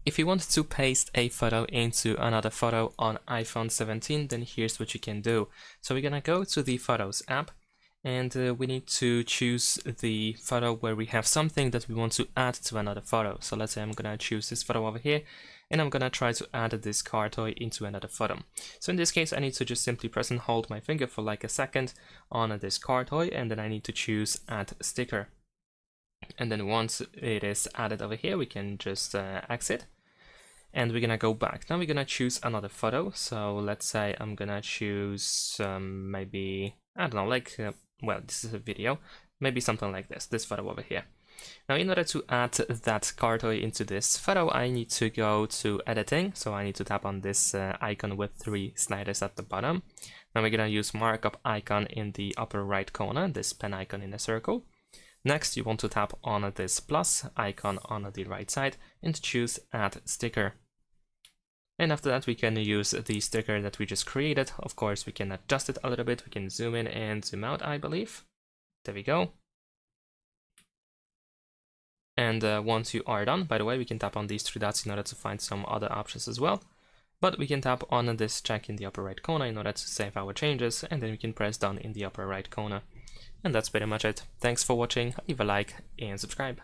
If you want to paste a photo into another photo on iPhone 17, then here's what you can do. So we're gonna go to the Photos app, and we need to choose the photo where we have something that we want to add to another photo. So let's say I'm gonna choose this photo over here, and I'm gonna try to add this car toy into another photo. So in this case, I need to just simply press and hold my finger for like a second on this car toy, and then I need to choose Add Sticker. And then once it is added over here, we can just exit. And we're gonna go back. Now we're gonna choose another photo. So let's say I'm gonna choose maybe, I don't know, like, well, this is a video, maybe something like this photo over here. Now in order to add that car toy into this photo, I need to go to editing. So I need to tap on this icon with 3 sliders at the bottom. Now we're gonna use markup icon in the upper right corner, this pen icon in a circle. Next, you want to tap on this plus icon on the right side and choose Add Sticker. And after that, we can use the sticker that we just created. Of course, we can adjust it a little bit. We can zoom in and zoom out, I believe. There we go. And once you are done, by the way, we can tap on these 3 dots in order to find some other options as well. But we can tap on this check in the upper right corner in order to save our changes, and then we can press done in the upper right corner. And that's pretty much it. Thanks for watching, leave a like and subscribe.